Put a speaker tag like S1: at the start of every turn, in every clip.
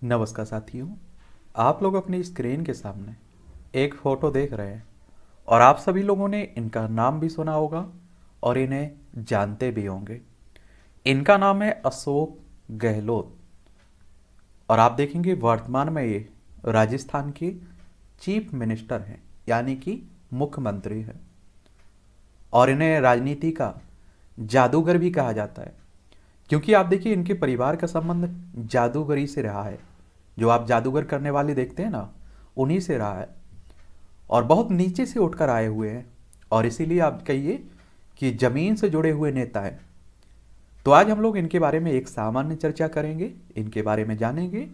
S1: नमस्कार साथियों। आप लोग अपनी स्क्रीन के सामने एक फ़ोटो देख रहे हैं और आप सभी लोगों ने इनका नाम भी सुना होगा और इन्हें जानते भी होंगे। इनका नाम है अशोक गहलोत और आप देखेंगे वर्तमान में ये राजस्थान के चीफ मिनिस्टर हैं, यानी कि मुख्यमंत्री हैं। और इन्हें राजनीति का जादूगर भी कहा जाता है, क्योंकि आप देखिए इनके परिवार का संबंध जादूगरी से रहा है। जो आप जादूगर करने वाले देखते हैं ना, उन्हीं से रहा है और बहुत नीचे से उठकर आए हुए हैं और इसीलिए आप कहिए कि जमीन से जुड़े हुए नेता हैं। तो आज हम लोग इनके बारे में एक सामान्य चर्चा करेंगे, इनके बारे में जानेंगे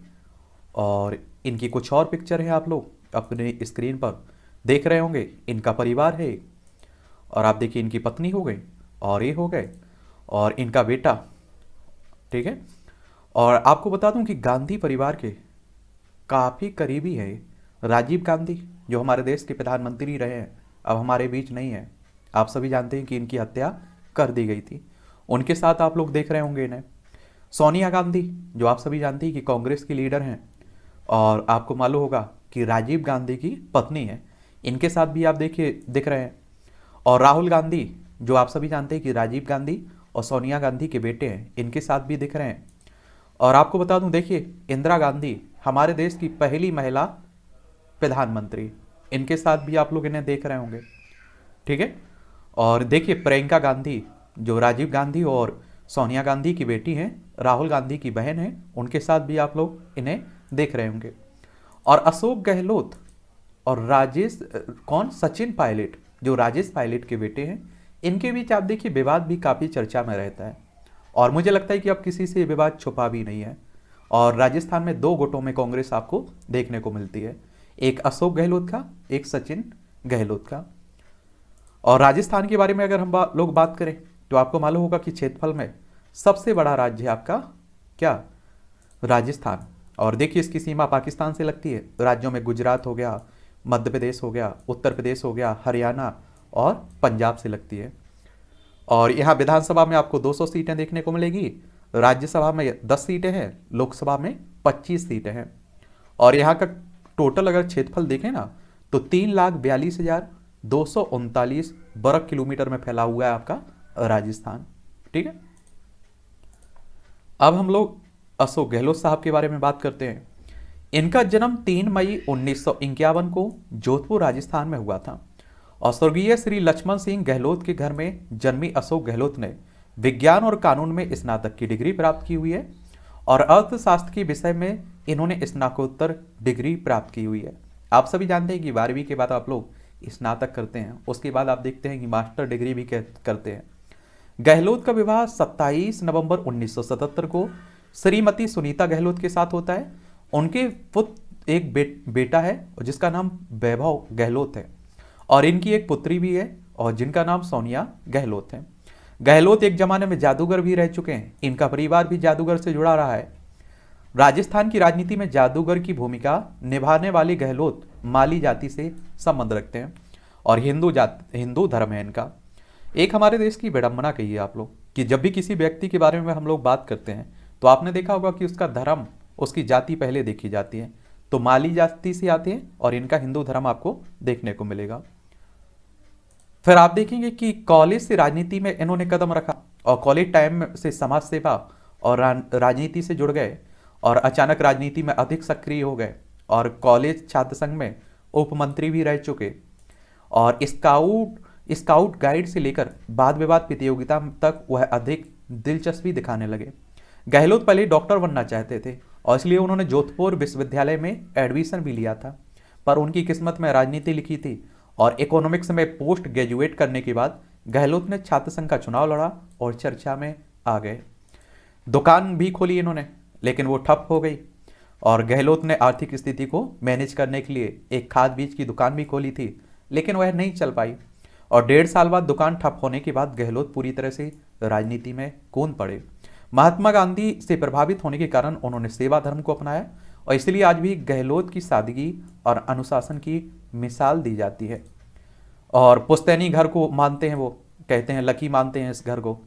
S1: और इनकी कुछ और पिक्चर है आप लोग अपने स्क्रीन पर देख रहे होंगे। इनका परिवार है और आप देखिए इनकी पत्नी हो गई और ये हो गए और इनका बेटा, ठीक है। और आपको बता दूं कि गांधी परिवार के काफ़ी करीबी है राजीव गांधी, जो हमारे देश के प्रधानमंत्री रहे हैं, अब हमारे बीच नहीं है। आप सभी जानते हैं कि इनकी हत्या कर दी गई थी। उनके साथ आप लोग देख रहे होंगे इन्हें सोनिया गांधी, जो आप सभी जानते हैं कि कांग्रेस की लीडर हैं और आपको मालूम होगा कि राजीव गांधी की पत्नी है। इनके साथ भी आप देखिए दिख रहे हैं। और राहुल गांधी, जो आप सभी जानते हैं कि राजीव गांधी और सोनिया गांधी के बेटे हैं, इनके साथ भी दिख रहे हैं। और आपको बता दूं, देखिए इंदिरा गांधी हमारे देश की पहली महिला प्रधानमंत्री, इनके साथ भी आप लोग इन्हें देख रहे होंगे, ठीक है। और देखिए प्रियंका गांधी, जो राजीव गांधी और सोनिया गांधी की बेटी हैं, राहुल गांधी की बहन है, उनके साथ भी आप लोग इन्हें देख रहे होंगे। और अशोक गहलोत और राजेश कौन सचिन पायलट, जो राजेश पायलट के बेटे हैं, इनके बीच आप देखिए विवाद भी काफ़ी चर्चा में रहता है और मुझे लगता है कि अब किसी से विवाद छुपा भी नहीं है। और राजस्थान में दो गुटों में कांग्रेस आपको देखने को मिलती है, एक अशोक गहलोत का, एक सचिन गहलोत का। और राजस्थान के बारे में अगर हम लोग बात करें तो आपको मालूम होगा कि क्षेत्रफल में सबसे बड़ा राज्य है आपका क्या, राजस्थान। और देखिए इसकी सीमा पाकिस्तान से लगती है। राज्यों में गुजरात हो गया, मध्य प्रदेश हो गया, उत्तर प्रदेश हो गया, हरियाणा और पंजाब से लगती है। और यहाँ विधानसभा में आपको 200 सीटें देखने को मिलेगी, राज्यसभा में 10 सीटें हैं, लोकसभा में 25 सीटें हैं। और यहाँ का टोटल अगर क्षेत्रफल देखें ना तो 3,42,239 वर्ग किलोमीटर में फैला हुआ है आपका राजस्थान, ठीक है। अब हम लोग अशोक गहलोत साहब के बारे में बात करते हैं। इनका जन्म 3 मई 1951 को जोधपुर राजस्थान में हुआ था और स्वर्गीय श्री लक्ष्मण सिंह गहलोत के घर में जन्मी अशोक गहलोत ने विज्ञान और कानून में स्नातक की डिग्री प्राप्त की हुई है और अर्थशास्त्र के विषय में इन्होंने स्नातकोत्तर डिग्री प्राप्त की हुई है। आप सभी जानते हैं कि 12वीं के बाद आप लोग स्नातक करते हैं, उसके बाद आप देखते हैं कि मास्टर डिग्री भी करते हैं। गहलोत का विवाह 27 नवंबर 1977 को श्रीमती सुनीता गहलोत के साथ होता है। उनके पुत्र एक बेटा है जिसका नाम वैभव गहलोत है और इनकी एक पुत्री भी है और जिनका नाम सोनिया गहलोत है। गहलोत एक जमाने में जादूगर भी रह चुके हैं, इनका परिवार भी जादूगर से जुड़ा रहा है। राजस्थान की राजनीति में जादूगर की भूमिका निभाने वाले गहलोत माली जाति से संबंध रखते हैं और हिंदू धर्म है इनका। एक हमारे देश की विडंबना कही है आप लोग कि जब भी किसी व्यक्ति के बारे में हम लोग बात करते हैं तो आपने देखा होगा कि उसका धर्म, उसकी जाति पहले देखी जाती है। तो माली जाति से आते हैं और इनका हिंदू धर्म आपको देखने को मिलेगा। फिर आप देखेंगे कि कॉलेज से राजनीति में इन्होंने कदम रखा और कॉलेज टाइम से समाज सेवा और राजनीति से जुड़ गए और अचानक राजनीति में अधिक सक्रिय हो गए और कॉलेज छात्र संघ में उप मंत्री भी रह चुके और स्काउट गाइड से लेकर वाद विवाद प्रतियोगिता तक वह अधिक दिलचस्पी दिखाने लगे। गहलोत पहले डॉक्टर बनना चाहते थे और इसलिए उन्होंने जोधपुर विश्वविद्यालय में एडमिशन भी लिया था, पर उनकी किस्मत में राजनीति लिखी थी और इकोनॉमिक्स में पोस्ट ग्रेजुएट करने के बाद गहलोत ने छात्र संघ का चुनाव लड़ा और चर्चा में आ गए। दुकान भी खोली इन्होंने, लेकिन वो ठप हो गई और गहलोत ने आर्थिक स्थिति को मैनेज करने के लिए एक खाद बीज की दुकान भी खोली थी, लेकिन वह नहीं चल पाई और 1.5 साल बाद दुकान ठप होने के बाद गहलोत पूरी तरह से राजनीति में कूद पड़े। महात्मा गांधी से प्रभावित होने के कारण उन्होंने सेवा धर्म को अपनाया और इसलिए आज भी गहलोत की सादगी और अनुशासन की मिसाल दी जाती है। और पुश्तैनी घर को मानते हैं, वो कहते हैं लकी मानते हैं इस घर को।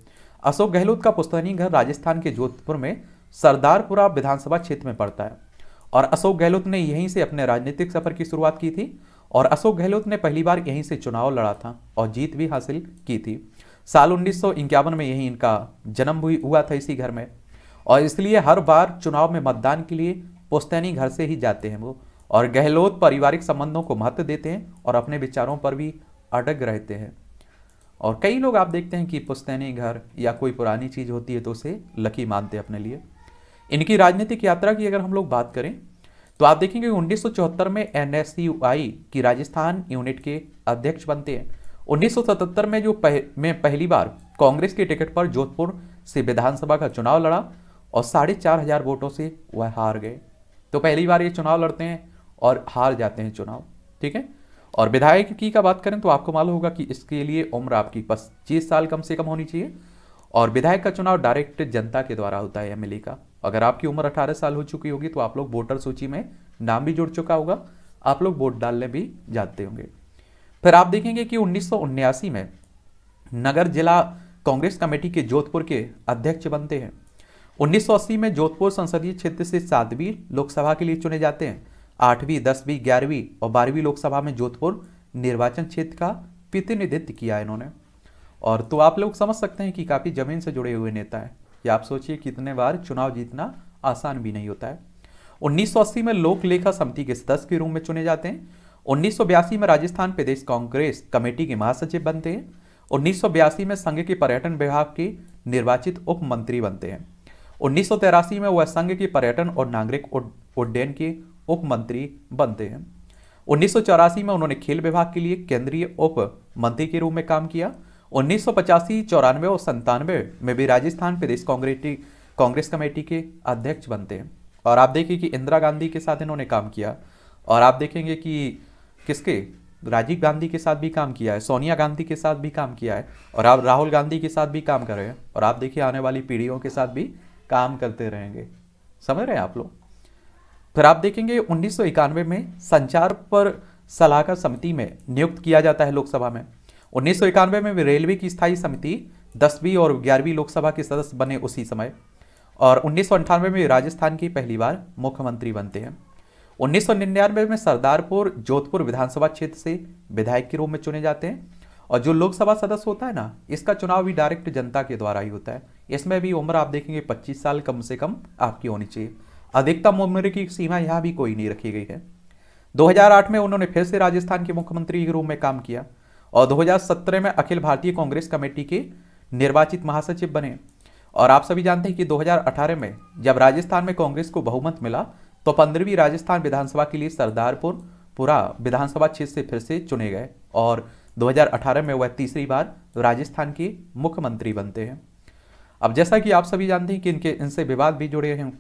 S1: अशोक गहलोत का पुश्तैनी घर राजस्थान के जोधपुर में सरदारपुरा विधानसभा क्षेत्र में पड़ता है और अशोक गहलोत ने यहीं से अपने राजनीतिक सफर की शुरुआत की थी और अशोक गहलोत ने पहली बार यहीं से चुनाव लड़ा था और जीत भी हासिल की थी। साल 1951 में यहीं इनका जन्म भी हुआ था इसी घर में, और इसलिए हर बार चुनाव में मतदान के लिए पुश्तैनी घर से ही जाते हैं वो। और गहलोत पारिवारिक संबंधों को महत्व देते हैं और अपने विचारों पर भी अड़ग रहते हैं। और कई लोग आप देखते हैं कि पुश्तैनी घर या कोई पुरानी चीज़ होती है तो उसे लकी मानते हैं अपने लिए। इनकी राजनीतिक यात्रा की अगर हम लोग बात करें तो आप देखेंगे 1974 में NSUI की राजस्थान यूनिट के अध्यक्ष बनते हैं। 1977 में पहली बार कांग्रेस के टिकट पर जोधपुर से विधानसभा का चुनाव लड़ा और 4,500 वोटों से वह हार गए। तो पहली बार ये चुनाव लड़ते हैं और हार जाते हैं चुनाव, ठीक है। और विधायक की का बात करें तो आपको मालूम होगा कि इसके लिए उम्र आपकी 25 साल कम से कम होनी चाहिए। और विधायक का चुनाव डायरेक्ट जनता के द्वारा होता है MLA का। अगर आपकी उम्र 18 साल हो चुकी होगी तो आप लोग वोटर सूची में नाम भी जुड़ चुका होगा, आप लोग वोट डालने भी जाते होंगे। फिर आप देखेंगे कि 1979 में नगर जिला कांग्रेस कमेटी के जोधपुर के अध्यक्ष बनते हैं। 1980 में जोधपुर संसदीय क्षेत्र से 7वीं लोकसभा के लिए चुने जाते हैं। 8वीं, 10वीं, 11वीं और 12वीं लोकसभा में जोधपुर निर्वाचन क्षेत्र का प्रतिनिधित्व किया इन्होंने। और तो आप लोग समझ सकते हैं कि काफ़ी जमीन से जुड़े हुए नेता हैं। या आप सोचिए कितने बार चुनाव जीतना आसान भी नहीं होता है। 1980 में लोक लेखा समिति के सदस्य के रूप में चुने जाते हैं। 1982 में राजस्थान प्रदेश कांग्रेस कमेटी के महासचिव बनते हैं। 1982 में संघ के पर्यटन विभाग के निर्वाचित उप मंत्री बनते हैं। 1983 में वह संघ के पर्यटन और नागरिक उड्डयन के उप मंत्री बनते हैं। 1984 में उन्होंने खेल विभाग के लिए केंद्रीय उप मंत्री के रूप में काम किया। 1985, 94 और 97 में भी राजस्थान प्रदेश कांग्रेस कमेटी के अध्यक्ष बनते हैं। और आप देखिए कि इंदिरा गांधी के साथ इन्होंने काम किया। और आप देखेंगे कि किसके, राजीव गांधी के साथ भी काम किया है, सोनिया गांधी के साथ भी काम किया है, और आप राहुल गांधी के साथ भी काम कर रहे हैं। और आप देखिए आने वाली पीढ़ियों के साथ भी काम करते रहेंगे। समझ रहे हैं आप लोग। फिर आप देखेंगे 1991 में संचार पर सलाहकार समिति में नियुक्त किया जाता है लोकसभा में। 1991 में रेलवे की स्थायी समिति 10वीं और 11वीं लोकसभा के सदस्य बने उसी समय। और 1998 में राजस्थान की पहली बार मुख्यमंत्री बनते हैं। 1999 में सरदारपुर जोधपुर विधानसभा क्षेत्र से विधायक के रूप में चुने जाते हैं। और जो लोकसभा सदस्य होता है ना, इसका चुनाव भी डायरेक्ट जनता के द्वारा ही होता है। इसमें भी उम्र आप देखेंगे 25 साल कम से कम आपकी होनी चाहिए। अधिकतम उम्र की सीमा यहाँ भी कोई नहीं रखी गई है। 2008 में उन्होंने फिर से राजस्थान के मुख्यमंत्री के रूप में काम किया और 2017 में अखिल भारतीय कांग्रेस कमेटी के निर्वाचित महासचिव बने। और आप सभी जानते हैं कि 2018 में जब राजस्थान में कांग्रेस को बहुमत मिला तो 15वीं राजस्थान विधानसभा के लिए सरदारपुर पूरा विधानसभा क्षेत्र से फिर से चुने गए और 2018 में वह तीसरी बार राजस्थान के मुख्यमंत्री बनते हैं। अब जैसा कि आप सभी जानते हैं कि इनसे विवाद भी जुड़े हैं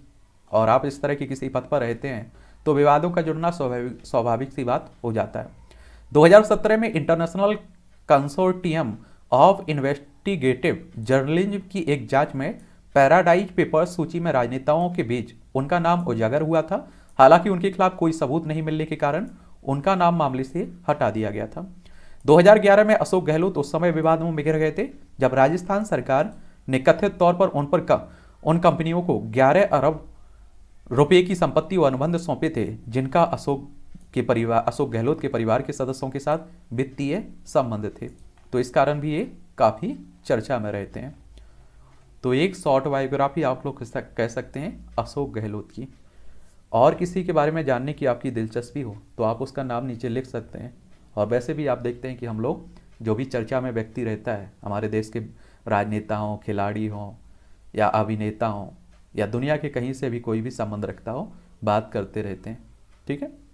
S1: और आप इस तरह के किसी पद पर रहते हैं तो विवादों का जुड़ना स्वाभाविक सी बात हो जाता है। 2017 में international consortium of investigative journalism की एक जांच में पैराडाइज पेपर्स सूची में राजनेताओं के बीच उनका नाम उजागर हुआ था। हालांकि उनके खिलाफ कोई सबूत नहीं मिलने के कारण उनका नाम मामले से हटा दिया गया था। 2011 में अशोक गहलोत उस समय विवाद में घिर गए थे जब राजस्थान सरकार ने कथित तौर पर उन कंपनियों को 11 अरब रुपए की संपत्ति और अनुबंध सौंपे थे जिनका अशोक गहलोत के परिवार के सदस्यों के साथ वित्तीय संबंध थे। तो इस कारण भी ये काफ़ी चर्चा में रहते हैं। तो एक शॉर्ट बायोग्राफी आप लोग कह सकते हैं अशोक गहलोत की। और किसी के बारे में जानने की आपकी दिलचस्पी हो तो आप उसका नाम नीचे लिख सकते हैं। और वैसे भी आप देखते हैं कि हम लोग जो भी चर्चा में व्यक्ति रहता है, हमारे देश के राजनेता हों, खिलाड़ी हों या अभिनेता हों या दुनिया के कहीं से भी कोई भी संबंध रखता हो, बात करते रहते हैं। ठीक है।